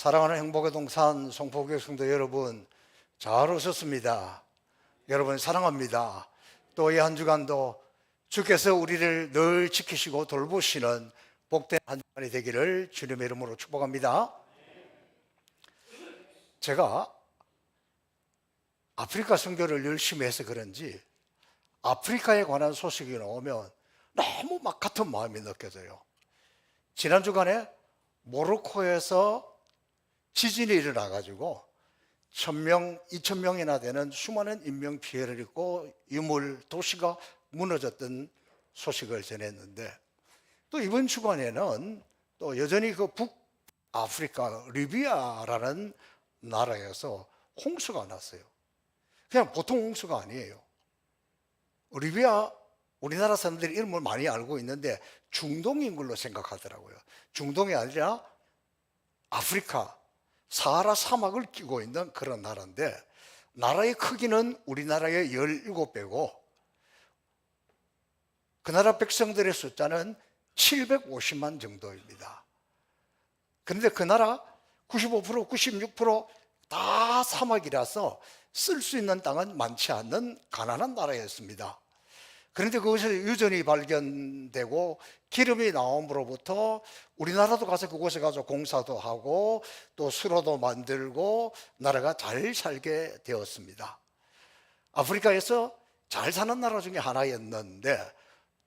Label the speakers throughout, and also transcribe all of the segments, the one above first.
Speaker 1: 사랑하는 행복의 동산 송포교회 성도 여러분, 잘 오셨습니다. 여러분 사랑합니다. 또 이 한 주간도 주께서 우리를 늘 지키시고 돌보시는 복된 한 주간이 되기를 주님의 이름으로 축복합니다. 제가 아프리카 선교를 열심히 해서 그런지 아프리카에 관한 소식이 나오면 너무 막 같은 마음이 느껴져요. 지난 주간에 모로코에서 지진이 일어나가지고 1000명, 2000명이나 되는 수많은 인명 피해를 입고 유물, 도시가 무너졌던 소식을 전했는데, 또 이번 주간에는 또 여전히 그 북아프리카 리비아라는 나라에서 홍수가 났어요. 그냥 보통 홍수가 아니에요. 리비아, 우리나라 사람들이 이름을 많이 알고 있는데 중동인 걸로 생각하더라고요. 중동이 아니라 아프리카 사하라 사막을 끼고 있는 그런 나라인데, 나라의 크기는 우리나라의 17배고 그 나라 백성들의 숫자는 750만 정도입니다. 그런데 그 나라 95%, 96%다 사막이라서 쓸 수 있는 땅은 많지 않는 가난한 나라였습니다. 그런데 그것이 유전이 발견되고 기름이 나옴으로부터 우리나라도 가서 그곳에 가서 공사도 하고 또 수로도 만들고 나라가 잘 살게 되었습니다. 아프리카에서 잘 사는 나라 중에 하나였는데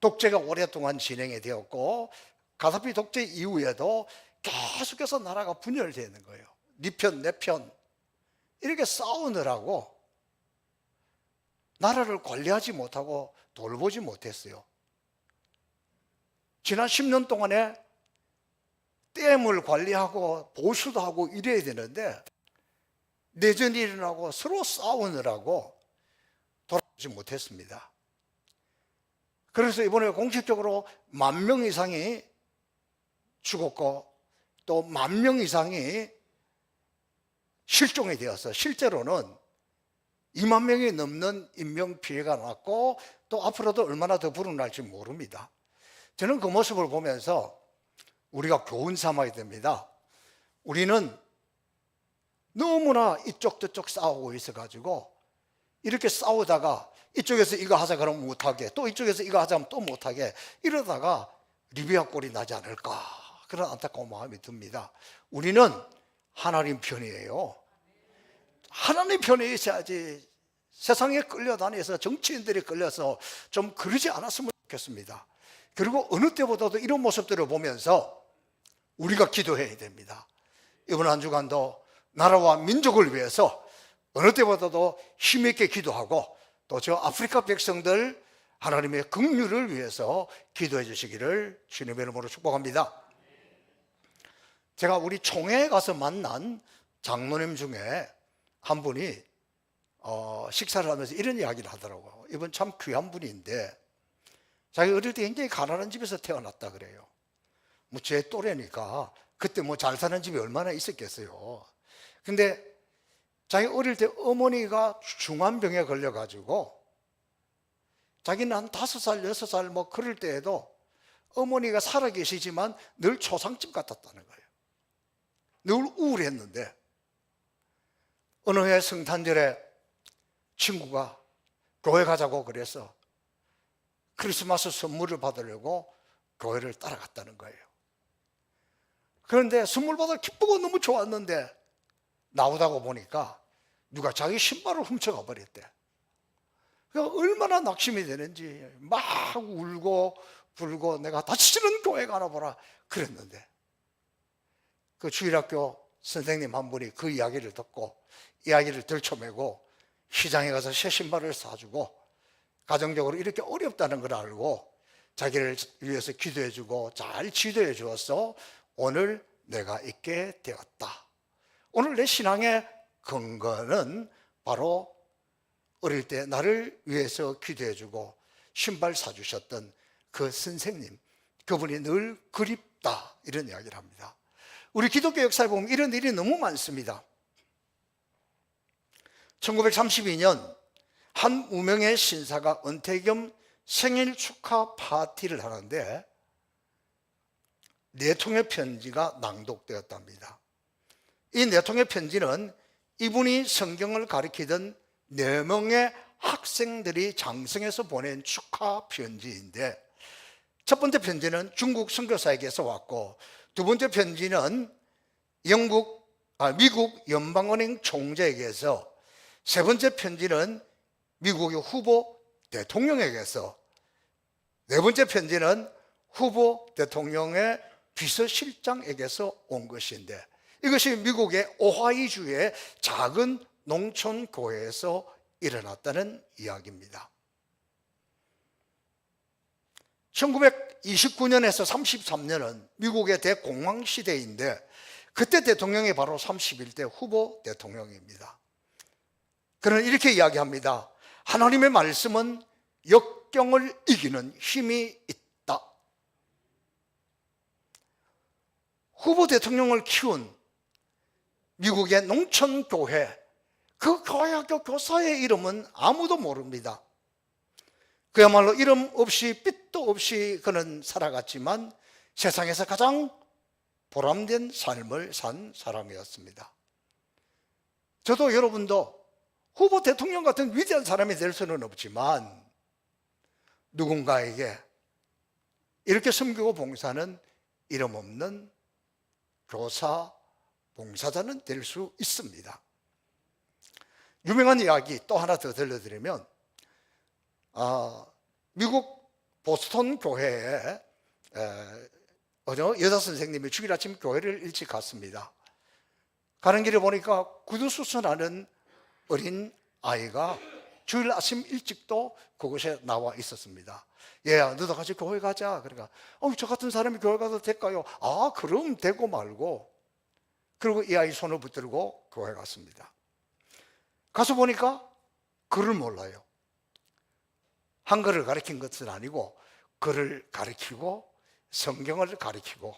Speaker 1: 독재가 오랫동안 진행이 되었고, 가다피 독재 이후에도 계속해서 나라가 분열되는 거예요. 네 편, 내 편 이렇게 싸우느라고 나라를 관리하지 못하고 돌보지 못했어요. 지난 10년 동안에 댐을 관리하고 보수도 하고 이래야 되는데 내전이 일어나고 서로 싸우느라고 돌아오지 못했습니다. 그래서 이번에 공식적으로 10,000명 이상이 죽었고 또 10,000명 이상이 실종이 되어서 실제로는 20,000명이 넘는 인명피해가 났고 또 앞으로도 얼마나 더 불어날지 모릅니다. 저는 그 모습을 보면서 우리가 교훈 삼아야 됩니다. 우리는 너무나 이쪽 저쪽 싸우고 있어가지고 이렇게 싸우다가 이쪽에서 이거 하자 그러면 못하게, 또 이쪽에서 이거 하자 하면 또 못하게, 이러다가 리비아 꼴이 나지 않을까, 그런 안타까운 마음이 듭니다. 우리는 하나님 편이에요. 하나님 편에 있어야지 세상에 끌려다녀서 정치인들이 끌려서 좀 그러지 않았으면 좋겠습니다. 그리고 어느 때보다도 이런 모습들을 보면서 우리가 기도해야 됩니다. 이번 한 주간도 나라와 민족을 위해서 어느 때보다도 힘있게 기도하고 또 저 아프리카 백성들 하나님의 긍휼을 위해서 기도해 주시기를 주님의 이름으로 축복합니다. 제가 우리 총회에 가서 만난 장로님 중에 한 분이 식사를 하면서 이런 이야기를 하더라고요. 이분 참 귀한 분인데 자기 어릴 때 굉장히 가난한 집에서 태어났다 그래요. 뭐 제 또래니까 그때 뭐 잘 사는 집이 얼마나 있었겠어요. 근데 자기 어릴 때 어머니가 중환병에 걸려가지고 자기는 한 5살, 6살 뭐 그럴 때에도 어머니가 살아계시지만 늘 초상집 같았다는 거예요. 늘 우울했는데 어느 해 성탄절에 친구가 교회 가자고 그래서 크리스마스 선물을 받으려고 교회를 따라갔다는 거예요. 그런데 선물 받아 기쁘고 너무 좋았는데 나오다가 보니까 누가 자기 신발을 훔쳐가 버렸대. 그러니까 얼마나 낙심이 되는지 막 울고 불고 내가 다시는 교회 가나 보라 그랬는데, 그 주일학교 선생님 한 분이 그 이야기를 듣고 이야기를 들춰매고 시장에 가서 새 신발을 사주고 가정적으로 이렇게 어렵다는 걸 알고 자기를 위해서 기도해주고 잘 지도해 주어서 오늘 내가 있게 되었다. 오늘 내 신앙의 근거는 바로 어릴 때 나를 위해서 기도해주고 신발 사주셨던 그 선생님, 그분이 늘 그립다, 이런 이야기를 합니다. 우리 기독교 역사에 보면 이런 일이 너무 많습니다. 1932년 한 무명의 신사가 은퇴 겸 생일 축하 파티를 하는데 4통의 편지가 낭독되었답니다. 이 네 통의 편지는 이분이 성경을 가르치던 4명의 학생들이 장성해서 보낸 축하 편지인데, 첫 번째 편지는 중국 선교사에게서 왔고, 두 번째 편지는 미국 연방은행 총재에게서, 세 번째 편지는 미국의 후보 대통령에게서, 네 번째 편지는 후보 대통령의 비서실장에게서 온 것인데, 이것이 미국의 오하이주의 작은 농촌 교회에서 일어났다는 이야기입니다. 1929년에서 33년은 미국의 대공황 시대인데, 그때 대통령이 바로 31대 후보 대통령입니다. 그는 이렇게 이야기합니다. 하나님의 말씀은 역경을 이기는 힘이 있다. 후보 대통령을 키운 미국의 농촌교회, 그 교회학교 교사의 이름은 아무도 모릅니다. 그야말로 이름 없이 빛도 없이 그는 살아갔지만 세상에서 가장 보람된 삶을 산 사람이었습니다. 저도 여러분도 후보 대통령 같은 위대한 사람이 될 수는 없지만 누군가에게 이렇게 섬기고 봉사하는 이름 없는 교사, 봉사자는 될 수 있습니다. 유명한 이야기 또 하나 더 들려드리면, 미국 보스턴 교회에 여자 선생님이 주일 아침 교회를 일찍 갔습니다. 가는 길에 보니까 구두수선하는 어린 아이가 주일 아침 일찍도 그곳에 나와 있었습니다. 얘야, 너도 같이 교회 가자. 그러니까 저 같은 사람이 교회 가도 될까요? 그럼 되고 말고. 그리고 이 아이 손을 붙들고 교회 갔습니다. 가서 보니까 글을 몰라요. 한글을 가르친 것은 아니고 글을 가르치고 성경을 가르치고,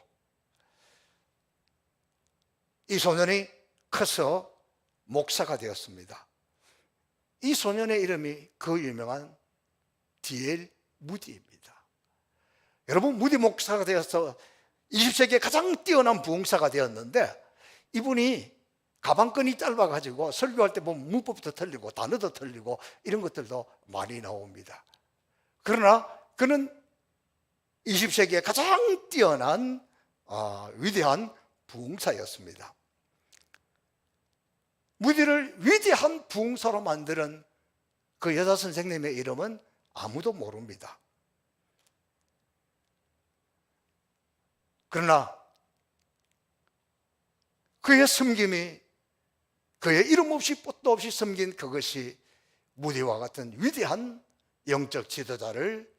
Speaker 1: 이 소년이 커서 목사가 되었습니다. 이 소년의 이름이 그 유명한 D.L. 무디입니다. 여러분, 무디 목사가 되어서 20세기에 가장 뛰어난 부흥사가 되었는데, 이분이 가방끈이 짧아가지고 설교할 때 보면 문법도 틀리고 단어도 틀리고 이런 것들도 많이 나옵니다. 그러나 그는 20세기에 가장 뛰어난 위대한 부흥사였습니다. 무디를 위대한 부흥사로 만드는 그 여자 선생님의 이름은 아무도 모릅니다. 그러나 그의 섬김이, 그의 이름 없이 뽀도 없이 섬긴 그것이 무디와 같은 위대한 영적 지도자를,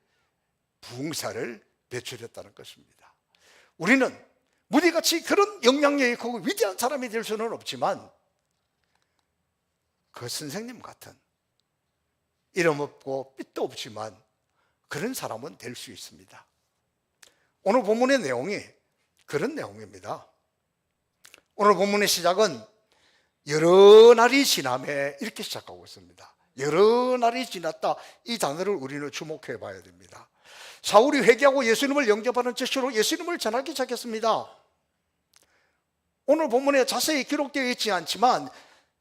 Speaker 1: 부흥사를 배출했다는 것입니다. 우리는 무디같이 그런 영향력이 크고 위대한 사람이 될 수는 없지만 그 선생님 같은 이름 없고 빛도 없지만 그런 사람은 될 수 있습니다. 오늘 본문의 내용이 그런 내용입니다. 오늘 본문의 시작은 여러 날이 지남에 이렇게 시작하고 있습니다. 여러 날이 지났다, 이 단어를 우리는 주목해 봐야 됩니다. 사울이 회개하고 예수님을 영접하는 제시로 예수님을 전하기 시작했습니다. 오늘 본문에 자세히 기록되어 있지 않지만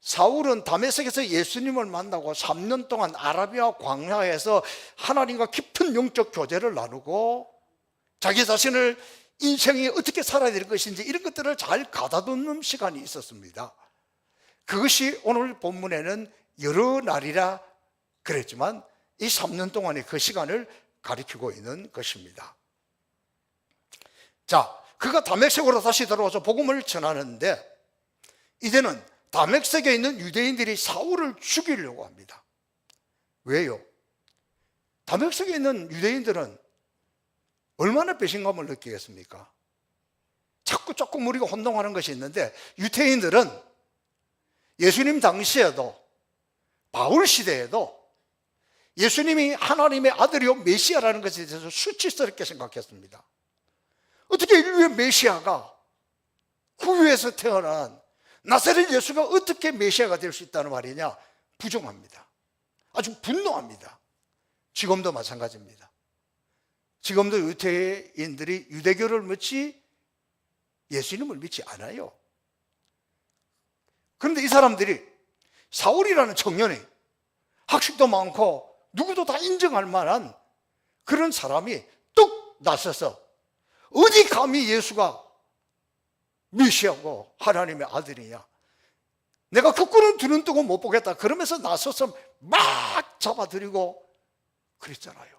Speaker 1: 사울은 다메섹에서 예수님을 만나고 3년 동안 아라비아 광야에서 하나님과 깊은 영적 교제를 나누고 자기 자신을 인생이 어떻게 살아야 될 것인지 이런 것들을 잘 가다듬는 시간이 있었습니다. 그것이 오늘 본문에는 여러 날이라 그랬지만 이 3년 동안의 그 시간을 가리키고 있는 것입니다. 자, 그가 다메섹으로 다시 들어와서 복음을 전하는데, 이제는 다메섹에 있는 유대인들이 사울을 죽이려고 합니다. 왜요? 다메섹에 있는 유대인들은 얼마나 배신감을 느끼겠습니까? 자꾸 조금 우리가 혼동하는 것이 있는데, 유대인들은 예수님 당시에도 바울 시대에도 예수님이 하나님의 아들이요 메시아라는 것에 대해서 수치스럽게 생각했습니다. 어떻게 인류의 메시아가, 구유에서 태어난 나사렛 예수가 어떻게 메시아가 될 수 있다는 말이냐? 부정합니다. 아주 분노합니다. 지금도 마찬가지입니다. 지금도 유대인들이 유대교를 믿지 예수님을 믿지 않아요. 그런데 이 사람들이 사울이라는 청년이 학식도 많고 누구도 다 인정할 만한 그런 사람이 뚝 나서서 어디 감히 예수가 메시아고 하나님의 아들이냐, 내가 그 꾼은 두눈 뜨고 못 보겠다 그러면서 나서서 막 잡아들이고 그랬잖아요.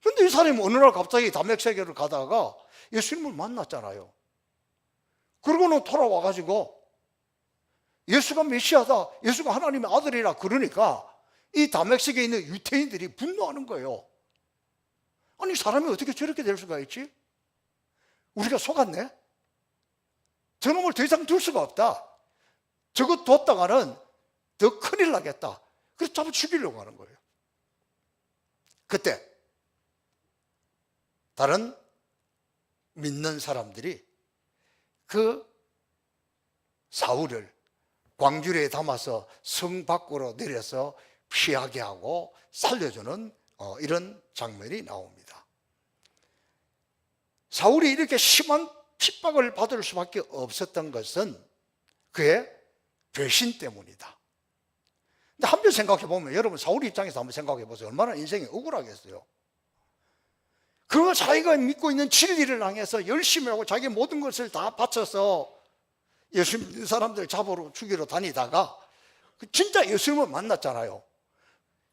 Speaker 1: 그런데 이 사람이 어느 날 갑자기 담백세계를 가다가 예수님을 만났잖아요. 그러고는 돌아와가지고 예수가 메시아다, 예수가 하나님의 아들이라 그러니까 이 담백세계에 있는 유태인들이 분노하는 거예요. 아니, 사람이 어떻게 저렇게 될 수가 있지? 우리가 속았네? 저놈을 더 이상 둘 수가 없다. 저거 뒀다가는 더 큰일 나겠다. 그래서 잡아 죽이려고 하는 거예요. 그때 다른 믿는 사람들이 그 사울을 광주리에 담아서 성 밖으로 내려서 피하게 하고 살려주는 이런 장면이 나옵니다. 사울이 이렇게 심한 핍박을 받을 수밖에 없었던 것은 그의 배신 때문이다. 근데 한편 생각해 보면, 여러분 사울 입장에서 한번 생각해 보세요. 얼마나 인생이 억울하겠어요. 그리고 자기가 믿고 있는 진리를 향해서 열심히 하고 자기 모든 것을 다 바쳐서 예수 믿는 사람들 잡으러 죽이러 다니다가 진짜 예수님을 만났잖아요.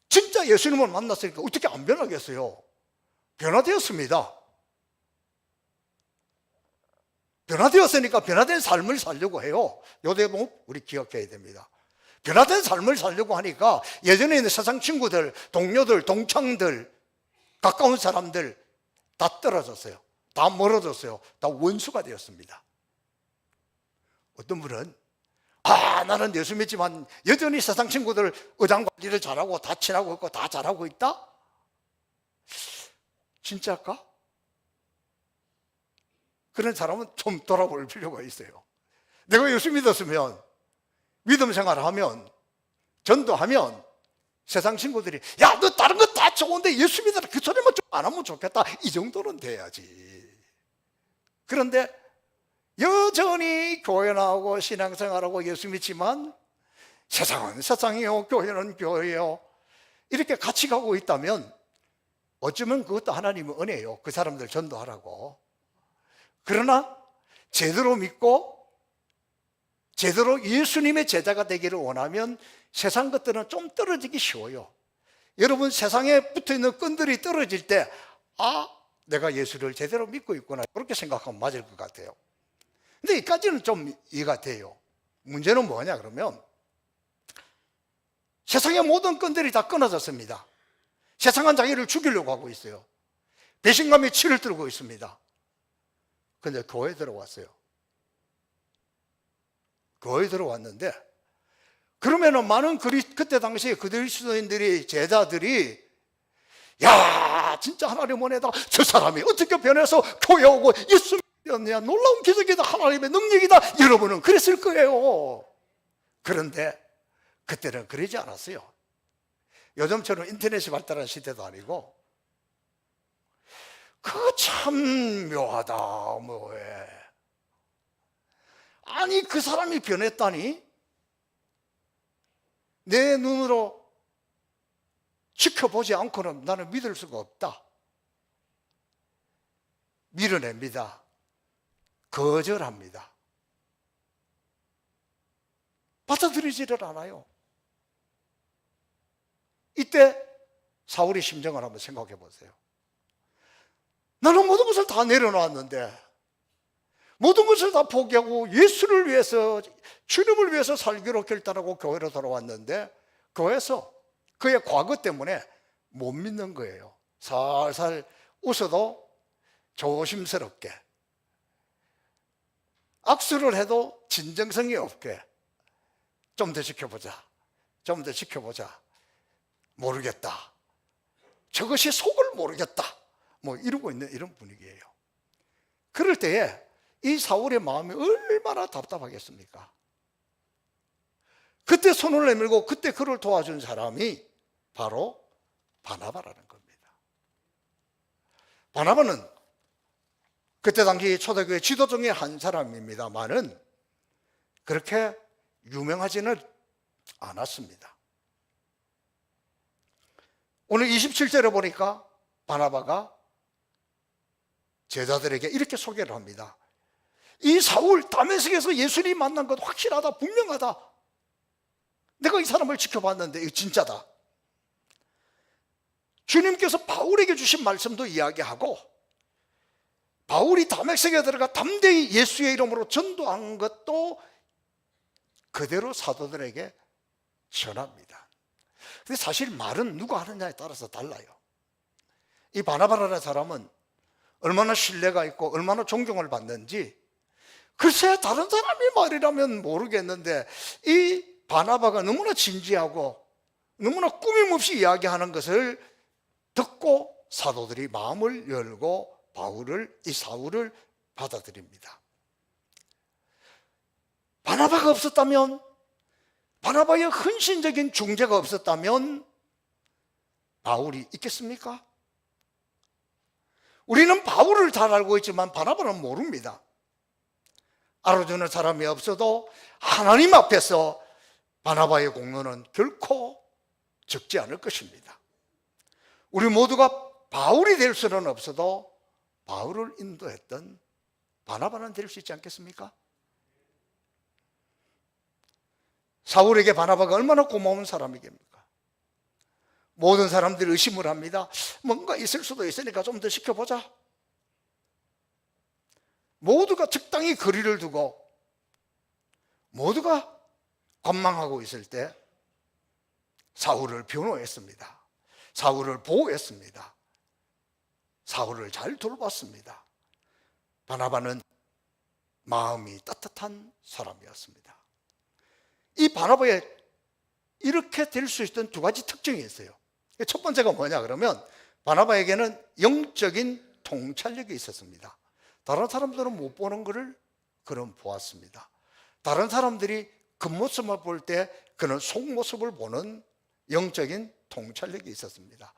Speaker 1: 진짜 예수님을 만났으니까 어떻게 안 변하겠어요? 변화되었습니다. 변화되었으니까 변화된 삶을 살려고 해요. 요 대목 우리 기억해야 됩니다. 변화된 삶을 살려고 하니까 예전에 있는 세상 친구들, 동료들, 동창들, 가까운 사람들 다 떨어졌어요. 다 멀어졌어요. 다 원수가 되었습니다. 어떤 분은 나는 예수 믿지만 여전히 세상 친구들 의장관리를 잘하고 다 친하고 있고 다 잘하고 있다? 진짜일까? 그런 사람은 좀 돌아볼 필요가 있어요. 내가 예수 믿었으면, 믿음 생활을 하면, 전도하면 세상 친구들이 야, 너 다른 거 다 좋은데 예수 믿어라, 그 소리만 좀 안 하면 좋겠다, 이 정도는 돼야지. 그런데 여전히 교회 나오고 신앙생활하고 예수 믿지만 세상은 세상이요, 교회는 교회요, 이렇게 같이 가고 있다면 어쩌면 그것도 하나님의 은혜예요. 그 사람들 전도하라고. 그러나 제대로 믿고 제대로 예수님의 제자가 되기를 원하면 세상 것들은 좀 떨어지기 쉬워요. 여러분, 세상에 붙어있는 끈들이 떨어질 때 내가 예수를 제대로 믿고 있구나, 그렇게 생각하면 맞을 것 같아요. 근데 여기까지는 좀 이해가 돼요. 문제는 뭐냐 그러면, 세상의 모든 끈들이 다 끊어졌습니다. 세상은 자기를 죽이려고 하고 있어요. 배신감이 치를 들고 있습니다. 근데 교회에 들어왔어요. 교회에 들어왔는데, 그러면은 많은 그때 당시에 그리스도인들이, 제자들이 야, 진짜 하나님 은혜다, 저 사람이 어떻게 변해서 교회 오고 예수 믿었냐, 놀라운 기적이다, 하나님의 능력이다, 여러분은 그랬을 거예요. 그런데 그때는 그러지 않았어요. 요즘처럼 인터넷이 발달한 시대도 아니고, 그거 참 묘하다, 뭐해. 아니, 그 사람이 변했다니? 내 눈으로 지켜보지 않고는 나는 믿을 수가 없다. 밀어냅니다. 거절합니다. 받아들이지를 않아요. 이때 사울의 심정을 한번 생각해 보세요. 나는 모든 것을 다 내려놓았는데, 모든 것을 다 포기하고 예수를 위해서, 주님을 위해서 살기로 결단하고 교회로 돌아왔는데, 교회에서 그의 과거 때문에 못 믿는 거예요. 살살 웃어도 조심스럽게, 악수를 해도 진정성이 없게, 좀 더 지켜보자, 좀 더 지켜보자, 모르겠다, 저것이 속을 모르겠다, 뭐 이러고 있는 이런 분위기예요. 그럴 때에 이 사울의 마음이 얼마나 답답하겠습니까? 그때 손을 내밀고 그때 그를 도와준 사람이 바로 바나바라는 겁니다. 바나바는 그때 당시 초대교회 지도 중에 한 사람입니다만은 그렇게 유명하지는 않았습니다. 오늘 27절에 보니까 바나바가 제자들에게 이렇게 소개를 합니다. 이 사울 다메섹에서 예수님 만난 것 확실하다, 분명하다. 내가 이 사람을 지켜봤는데 이거 진짜다. 주님께서 바울에게 주신 말씀도 이야기하고, 바울이 다메섹에 들어가 담대히 예수의 이름으로 전도한 것도 그대로 사도들에게 전합니다. 근데 사실 말은 누가 하느냐에 따라서 달라요. 이 바나바라는 사람은 얼마나 신뢰가 있고 얼마나 존경을 받는지, 글쎄 다른 사람이 말이라면 모르겠는데 이 바나바가 너무나 진지하고 너무나 꾸밈없이 이야기하는 것을 듣고 사도들이 마음을 열고 이 사울을 받아들입니다. 바나바가 없었다면, 바나바의 헌신적인 중재가 없었다면 바울이 있겠습니까? 우리는 바울을 잘 알고 있지만 바나바는 모릅니다. 알아주는 사람이 없어도 하나님 앞에서 바나바의 공로는 결코 적지 않을 것입니다. 우리 모두가 바울이 될 수는 없어도 바울을 인도했던 바나바는 될 수 있지 않겠습니까? 사울에게 바나바가 얼마나 고마운 사람이겠습니까? 모든 사람들이 의심을 합니다. 뭔가 있을 수도 있으니까 좀 더 시켜보자. 모두가 적당히 거리를 두고 모두가 관망하고 있을 때 사울을 변호했습니다. 사울을 보호했습니다. 사울을 잘 돌봤습니다. 바나바는 마음이 따뜻한 사람이었습니다. 이 바나바에 이렇게 될 수 있던 두 가지 특징이 있어요. 첫 번째가 뭐냐 그러면 바나바에게는 영적인 통찰력이 있었습니다. 다른 사람들은 못 보는 것을 그는 보았습니다. 다른 사람들이 겉모습만 볼 때 그는 속모습을 보는 영적인 통찰력이 있었습니다.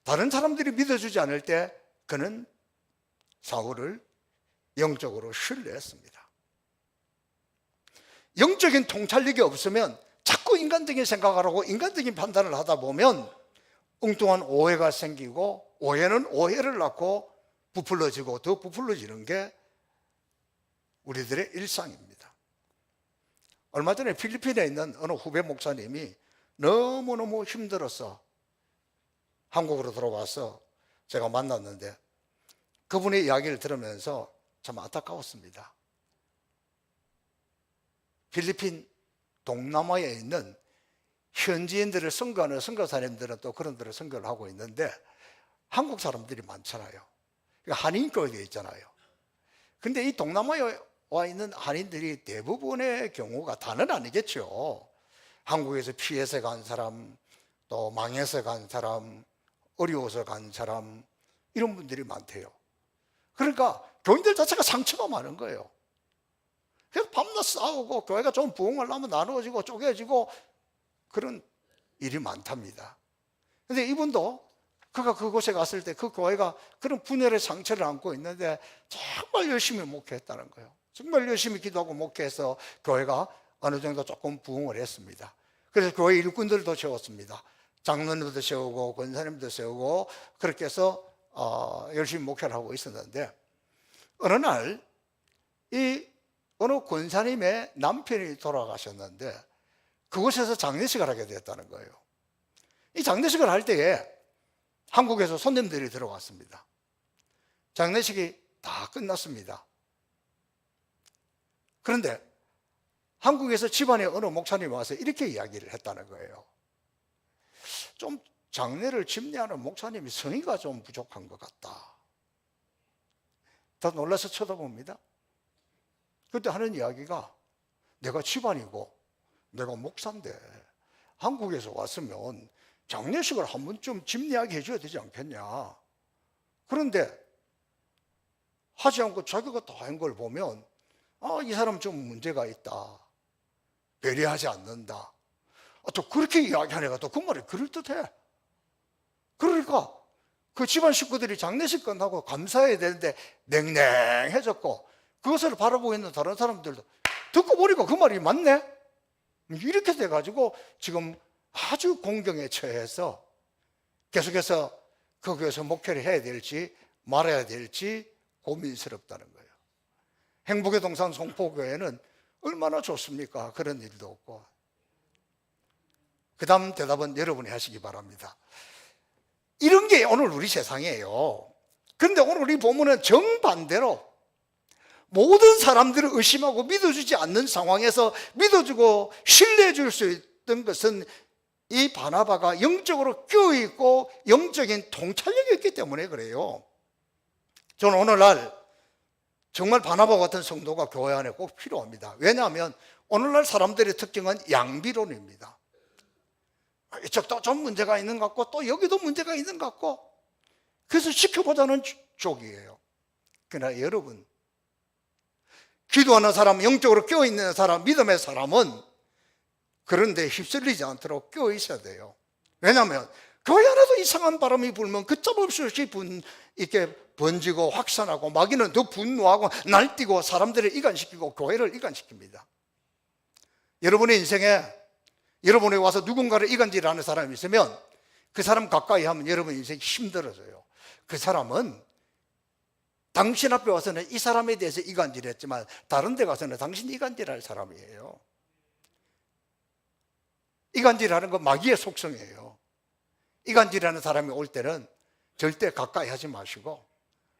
Speaker 1: 다른 사람들이 믿어주지 않을 때 그는 사울을 영적으로 신뢰했습니다. 영적인 통찰력이 없으면 자꾸 인간적인 생각을 하고 인간적인 판단을 하다 보면 엉뚱한 오해가 생기고, 오해는 오해를 낳고 부풀러지고 더 부풀러지는 게 우리들의 일상입니다. 얼마 전에 필리핀에 있는 어느 후배 목사님이 너무너무 힘들어서 한국으로 들어와서 제가 만났는데 그분의 이야기를 들으면서 참 안타까웠습니다. 필리핀 동남아에 있는 현지인들을 선교하는 선교사님들은 또 그런 데를 선교를 하고 있는데 한국 사람들이 많잖아요. 한인교회가 되어 있잖아요. 근데 이 동남아에 와 있는 한인들이 대부분의 경우가 다는 아니겠죠. 한국에서 피해서 간 사람, 또 망해서 간 사람, 어려워서 간 사람, 이런 분들이 많대요. 그러니까 교인들 자체가 상처가 많은 거예요. 그래서 밤낮 싸우고 교회가 좀 부흥을 하면 나누어지고 쪼개지고 그런 일이 많답니다. 그런데 이분도 그가 그곳에 갔을 때 그 교회가 그런 분열의 상처를 안고 있는데 정말 열심히 목회했다는 거예요. 정말 열심히 기도하고 목회해서 교회가 어느 정도 조금 부흥을 했습니다. 그래서 교회 일꾼들도 세웠습니다. 장로님도 세우고 권사님도 세우고 그렇게 해서 열심히 목회를 하고 있었는데 어느 날 이 어느 권사님의 남편이 돌아가셨는데 그곳에서 장례식을 하게 됐다는 거예요. 이 장례식을 할 때에 한국에서 손님들이 들어왔습니다. 장례식이 다 끝났습니다. 그런데 한국에서 집안에 어느 목사님이 와서 이렇게 이야기를 했다는 거예요. 좀 장례를 집례하는 목사님이 성의가 좀 부족한 것 같다. 더 놀라서 쳐다봅니다. 그때 하는 이야기가 내가 집안이고 내가 목사인데 한국에서 왔으면 장례식을 한 번쯤 집례하게 해줘야 되지 않겠냐. 그런데 하지 않고 자기가 다 한 걸 보면 이 사람 좀 문제가 있다. 배려하지 않는다. 또 그렇게 이야기하니까 또 그 말이 그럴듯해. 그러니까 그 집안 식구들이 장례식 끝나고 감사해야 되는데 냉랭해졌고 그것을 바라보고 있는 다른 사람들도 듣고 보니까 그 말이 맞네. 이렇게 돼가지고 지금 아주 공경에 처해서 계속해서 그 교회에서 목회를 해야 될지 말아야 될지 고민스럽다는 거예요. 행복의 동산 송포교회는 얼마나 좋습니까? 그런 일도 없고. 그 다음 대답은 여러분이 하시기 바랍니다. 이런 게 오늘 우리 세상이에요. 그런데 오늘 우리 본문은 정반대로 모든 사람들을 의심하고 믿어주지 않는 상황에서 믿어주고 신뢰해줄 수 있던 것은 이 바나바가 영적으로 껴있고 영적인 통찰력이 있기 때문에 그래요. 저는 오늘날 정말 바나바 같은 성도가 교회 안에 꼭 필요합니다. 왜냐하면 오늘날 사람들의 특징은 양비론입니다. 이쪽도 좀 문제가 있는 것 같고 또 여기도 문제가 있는 것 같고 그래서 지켜보자는 쪽이에요. 그러나 여러분, 기도하는 사람, 영적으로 껴있는 사람, 믿음의 사람은 그런데 휩쓸리지 않도록 껴있어야 돼요. 왜냐하면 교회 안에도 이상한 바람이 불면 걷잡을 수 없이 이렇게 번지고 확산하고 마귀는 더 분노하고 날뛰고 사람들을 이간시키고 교회를 이간시킵니다. 여러분의 인생에 여러분이 와서 누군가를 이간질하는 사람이 있으면 그 사람 가까이 하면 여러분 인생이 힘들어져요. 그 사람은 당신 앞에 와서는 이 사람에 대해서 이간질했지만 다른 데 가서는 당신이 이간질할 사람이에요. 이간질하는 건 마귀의 속성이에요. 이간질하는 사람이 올 때는 절대 가까이 하지 마시고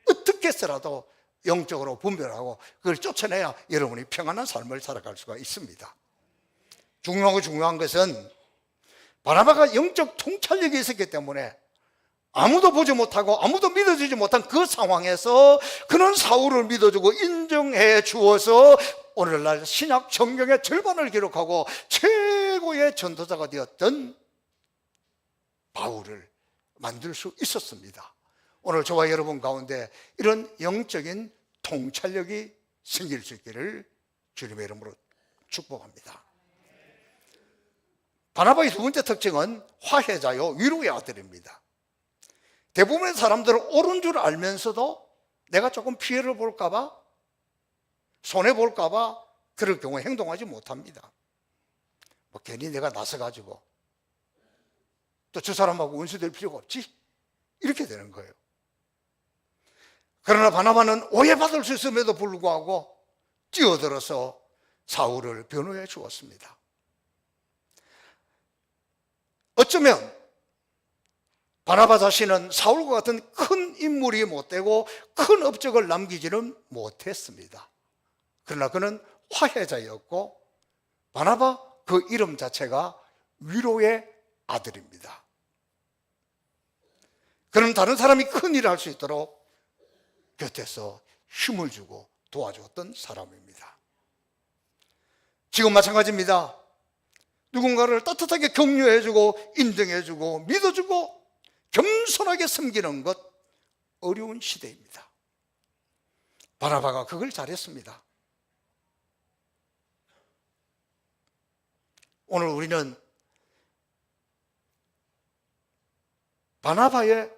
Speaker 1: 어떻게 해서라도 영적으로 분별하고 그걸 쫓아내야 여러분이 평안한 삶을 살아갈 수가 있습니다. 중요한 것은 바나바가 영적 통찰력이 있었기 때문에 아무도 보지 못하고 아무도 믿어주지 못한 그 상황에서 그는 사울을 믿어주고 인정해 주어서 오늘날 신약 성경의 절반을 기록하고 최고의 전도자가 되었던 바울을 만들 수 있었습니다. 오늘 저와 여러분 가운데 이런 영적인 통찰력이 생길 수 있기를 주님의 이름으로 축복합니다. 바나바의 두 번째 특징은 화해자요 위로의 아들입니다. 대부분의 사람들은 옳은 줄 알면서도 내가 조금 피해를 볼까봐 손해볼까봐 그럴 경우에 행동하지 못합니다. 괜히 내가 나서가지고 또 저 사람하고 원수될 필요가 없지? 이렇게 되는 거예요. 그러나 바나바는 오해받을 수 있음에도 불구하고 뛰어들어서 사울을 변호해 주었습니다. 어쩌면 바나바 자신은 사울과 같은 큰 인물이 못되고 큰 업적을 남기지는 못했습니다. 그러나 그는 화해자였고 바나바 그 이름 자체가 위로의 아들입니다. 그는 다른 사람이 큰 일을 할 수 있도록 곁에서 힘을 주고 도와주었던 사람입니다. 지금 마찬가지입니다. 누군가를 따뜻하게 격려해주고 인정해주고 믿어주고 겸손하게 섬기는 것 어려운 시대입니다. 바나바가 그걸 잘했습니다. 오늘 우리는 바나바의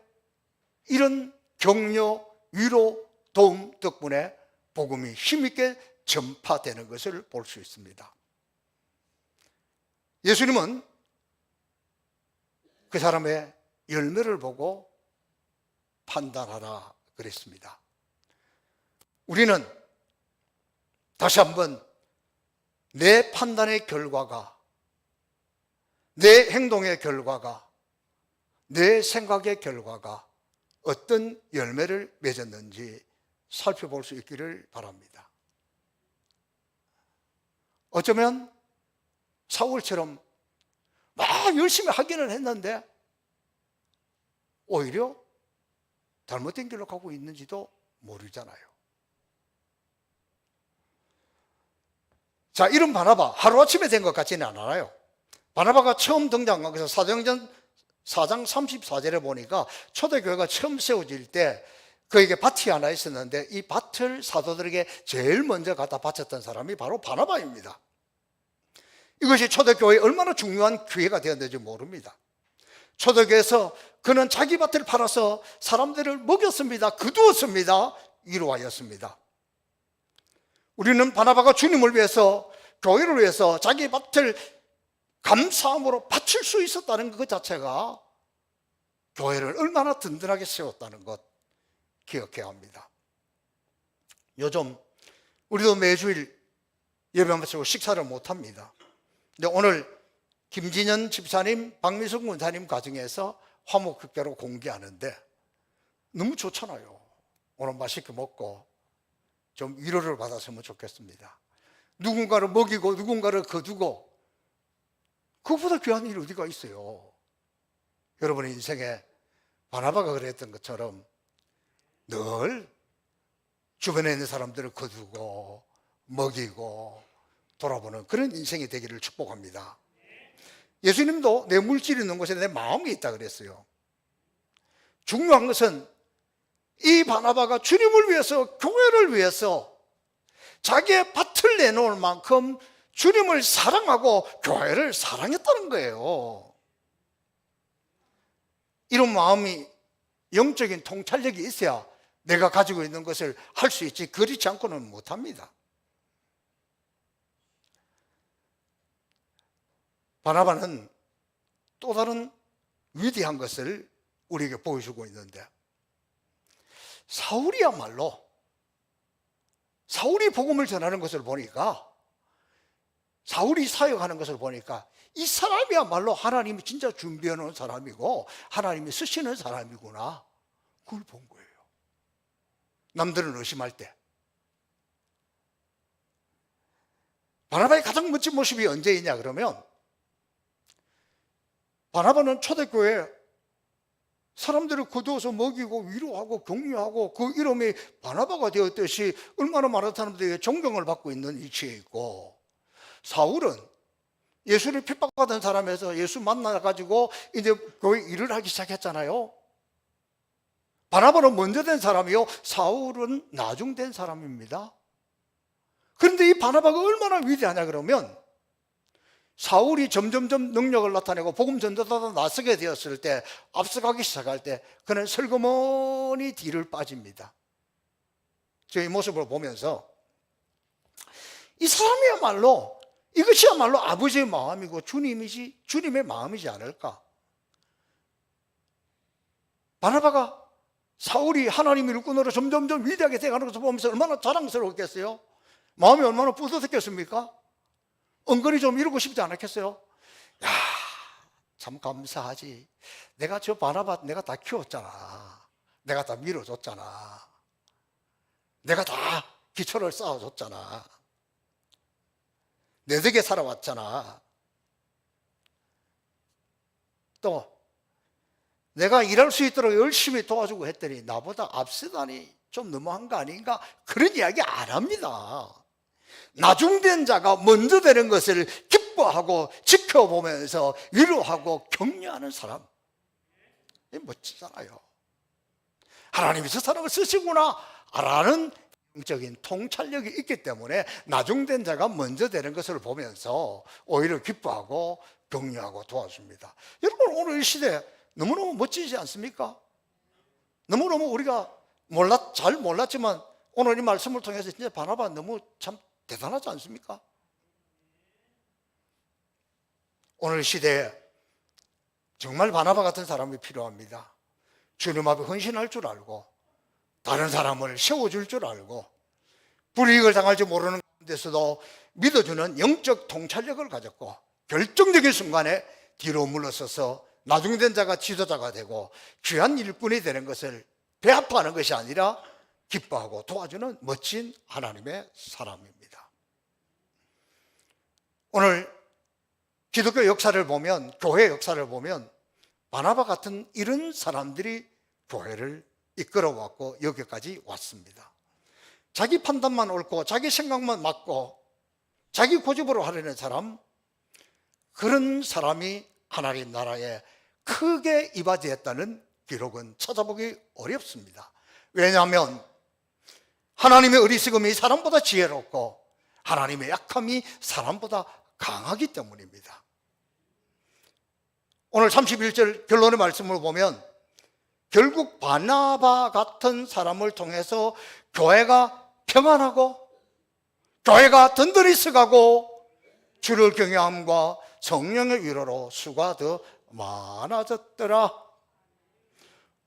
Speaker 1: 이런 격려, 위로, 도움 덕분에 복음이 힘있게 전파되는 것을 볼 수 있습니다. 예수님은 그 사람의 열매를 보고 판단하라 그랬습니다. 우리는 다시 한번 내 판단의 결과가, 내 행동의 결과가, 내 생각의 결과가 어떤 열매를 맺었는지 살펴볼 수 있기를 바랍니다. 어쩌면 사울처럼 막 열심히 하기는 했는데 오히려 잘못된 길로 가고 있는지도 모르잖아요. 자, 이런 바나바 하루아침에 된 것 같지는 않아요. 바나바가 처음 등장한 것은 사도행전 4장 34절에 보니까 초대교회가 처음 세워질 때 그에게 밭이 하나 있었는데 이 밭을 사도들에게 제일 먼저 갖다 바쳤던 사람이 바로 바나바입니다. 이것이 초대교회에 얼마나 중요한 기회가 되었는지 모릅니다. 초대교회에서 그는 자기 밭을 팔아서 사람들을 먹였습니다. 거두었습니다. 위로하였습니다. 우리는 바나바가 주님을 위해서, 교회를 위해서 자기 밭을 감사함으로 바칠 수 있었다는 것 자체가 교회를 얼마나 든든하게 세웠다는 것 기억해야 합니다. 요즘 우리도 매주일 예배 마치고 식사를 못합니다. 근데 오늘 김진현 집사님, 박미숙 문사님 가정에서 화목극회로 공개하는데 너무 좋잖아요. 오늘 맛있게 먹고 좀 위로를 받았으면 좋겠습니다. 누군가를 먹이고 누군가를 거두고 그것보다 귀한 일이 어디가 있어요. 여러분의 인생에 바나바가 그랬던 것처럼 늘 주변에 있는 사람들을 거두고 먹이고 돌아보는 그런 인생이 되기를 축복합니다. 예수님도 내 물질이 있는 곳에 내 마음이 있다 그랬어요. 중요한 것은 이 바나바가 주님을 위해서, 교회를 위해서 자기의 밭을 내놓을 만큼 주님을 사랑하고 교회를 사랑했다는 거예요. 이런 마음이, 영적인 통찰력이 있어야 내가 가지고 있는 것을 할 수 있지, 그렇지 않고는 못합니다. 바나바는 또 다른 위대한 것을 우리에게 보여주고 있는데, 사울이야말로, 사울이 복음을 전하는 것을 보니까, 사울이 사역하는 것을 보니까 이 사람이야말로 하나님이 진짜 준비해 놓은 사람이고 하나님이 쓰시는 사람이구나, 그걸 본 거예요. 남들은 의심할 때. 바나바의 가장 멋진 모습이 언제이냐 그러면, 바나바는 초대교회 사람들을 거두어서 먹이고 위로하고 격려하고 그 이름이 바나바가 되었듯이 얼마나 많은 사람들에게 존경을 받고 있는 위치에 있고, 사울은 예수를 핍박받은 사람에서 예수 만나가지고 이제 교회 일을 하기 시작했잖아요. 바나바는 먼저 된 사람이요, 사울은 나중 된 사람입니다. 그런데 이 바나바가 얼마나 위대하냐 그러면, 사울이 점점점 능력을 나타내고 복음 전도자로 나서게 되었을 때, 앞서가기 시작할 때 그는 슬그머니 뒤를 빠집니다. 저희 모습을 보면서 이 사람이야말로, 이것이야말로 아버지의 마음이고 주님의 마음이지 않을까. 바나바가 사울이 하나님의 일꾼으로 점점점 위대하게 되어가는 것을 보면서 얼마나 자랑스러웠겠어요. 마음이 얼마나 뿌듯했겠습니까? 은근히 좀 이루고 싶지 않았겠어요? 야, 참 감사하지. 내가 저 바나바 내가 다 키웠잖아. 내가 다 밀어줬잖아. 내가 다 기초를 쌓아줬잖아. 내 덕에 살아왔잖아. 또 내가 일할 수 있도록 열심히 도와주고 했더니 나보다 앞서다니 좀 너무한 거 아닌가? 그런 이야기 안 합니다. 나중된 자가 먼저 되는 것을 기뻐하고 지켜보면서 위로하고 격려하는 사람, 멋지잖아요. 하나님이 저 사람을 쓰시구나 라는 영적인 통찰력이 있기 때문에 나중된 자가 먼저 되는 것을 보면서 오히려 기뻐하고 격려하고 도와줍니다. 여러분, 오늘 이 시대 너무너무 멋지지 않습니까? 너무너무 우리가 잘 몰랐지만 오늘 이 말씀을 통해서 진짜 바나바 너무 참 대단하지 않습니까? 오늘 시대에 정말 바나바 같은 사람이 필요합니다. 주님 앞에 헌신할 줄 알고 다른 사람을 세워줄 줄 알고 불이익을 당할지 모르는 가운데서도 믿어주는 영적 통찰력을 가졌고 결정적인 순간에 뒤로 물러서서 나중된 자가 지도자가 되고 귀한 일꾼이 되는 것을 배합하는 것이 아니라 기뻐하고 도와주는 멋진 하나님의 사람입니다. 오늘 기독교 역사를 보면, 교회 역사를 보면 바나바 같은 이런 사람들이 교회를 이끌어왔고 여기까지 왔습니다. 자기 판단만 옳고 자기 생각만 맞고 자기 고집으로 하려는 사람, 그런 사람이 하나님 나라에 크게 이바지했다는 기록은 찾아보기 어렵습니다. 왜냐하면 하나님의 어리석음이 사람보다 지혜롭고 하나님의 약함이 사람보다 강하기 때문입니다. 오늘 31절 결론의 말씀을 보면 결국 바나바 같은 사람을 통해서 교회가 평안하고 교회가 든든히 서가고 주를 경외함과 성령의 위로로 수가 더 많아졌더라.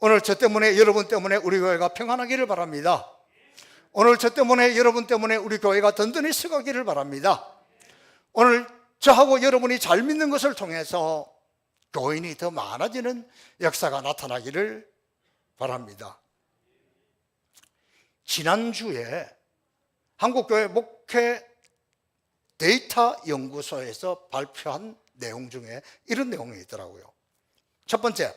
Speaker 1: 오늘 저 때문에, 여러분 때문에 우리 교회가 평안하기를 바랍니다. 오늘 저 때문에, 여러분 때문에 우리 교회가 든든히 서가기를 바랍니다. 오늘 저하고 여러분이 잘 믿는 것을 통해서 교인이 더 많아지는 역사가 나타나기를 바랍니다. 지난주에 한국교회 목회 데이터 연구소에서 발표한 내용 중에 이런 내용이 있더라고요. 첫 번째,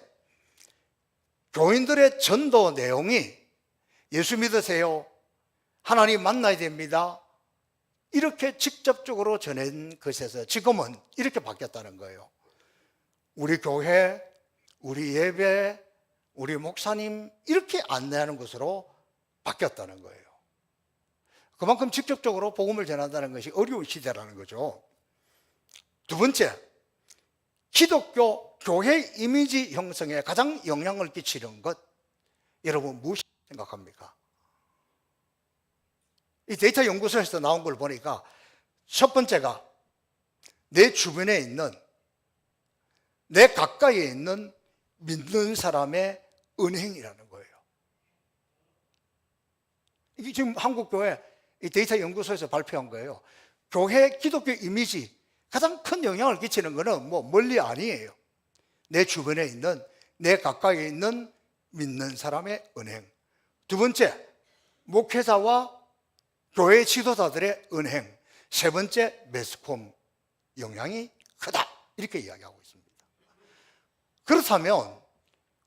Speaker 1: 교인들의 전도 내용이 예수 믿으세요, 하나님 만나야 됩니다, 이렇게 직접적으로 전한 것에서 지금은 이렇게 바뀌었다는 거예요. 우리 교회, 우리 예배, 우리 목사님 이렇게 안내하는 것으로 바뀌었다는 거예요. 그만큼 직접적으로 복음을 전한다는 것이 어려운 시대라는 거죠. 두 번째, 기독교 교회 이미지 형성에 가장 영향을 끼치는 것, 여러분 무엇이 생각합니까? 이 데이터 연구소에서 나온 걸 보니까 첫 번째가 내 주변에 있는, 내 가까이에 있는 믿는 사람의 은행이라는 거예요. 이게 지금 한국교회 이 데이터 연구소에서 발표한 거예요. 교회 기독교 이미지 가장 큰 영향을 끼치는 거는 뭐 멀리 아니에요. 내 주변에 있는, 내 가까이에 있는 믿는 사람의 은행. 두 번째, 목회자와 교회 지도자들의 은행. 세 번째, 매스컴 영향이 크다, 이렇게 이야기하고 있습니다. 그렇다면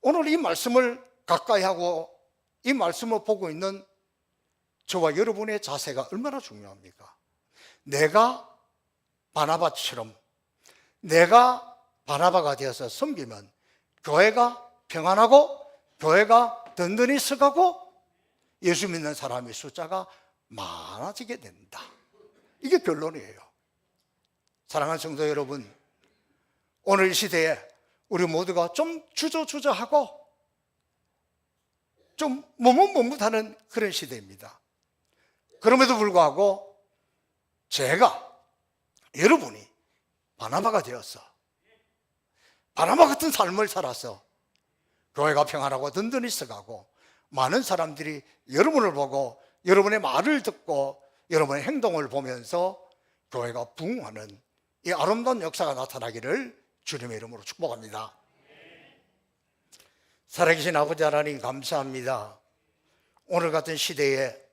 Speaker 1: 오늘 이 말씀을 가까이 하고 이 말씀을 보고 있는 저와 여러분의 자세가 얼마나 중요합니까? 내가 바나바처럼, 내가 바나바가 되어서 섬기면 교회가 평안하고 교회가 든든히 서가고 예수 믿는 사람의 숫자가 많아지게 된다. 이게 결론이에요. 사랑하는 성도 여러분, 오늘 이 시대에 우리 모두가 좀 주저주저하고 좀 머뭇머뭇하는 그런 시대입니다. 그럼에도 불구하고 제가, 여러분이 바나바가 되어서 바나바 같은 삶을 살아서 교회가 평안하고 든든히 서가고 많은 사람들이 여러분을 보고 여러분의 말을 듣고 여러분의 행동을 보면서 교회가 부흥하는 이 아름다운 역사가 나타나기를 주님의 이름으로 축복합니다. 살아계신 아버지 하나님, 감사합니다. 오늘 같은 시대에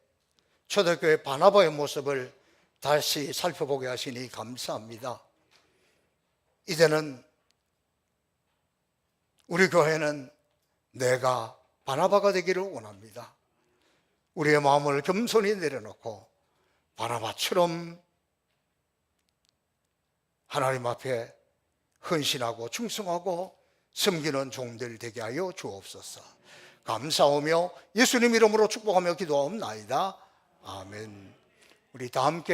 Speaker 1: 초대교회 바나바의 모습을 다시 살펴보게 하시니 감사합니다. 이제는 우리 교회는 내가 바나바가 되기를 원합니다. 우리의 마음을 겸손히 내려놓고 바나바처럼 하나님 앞에 헌신하고 충성하고 섬기는 종들 되게 하여 주옵소서. 감사하며 예수님 이름으로 축복하며 기도하옵나이다. 아멘. 우리 다 함께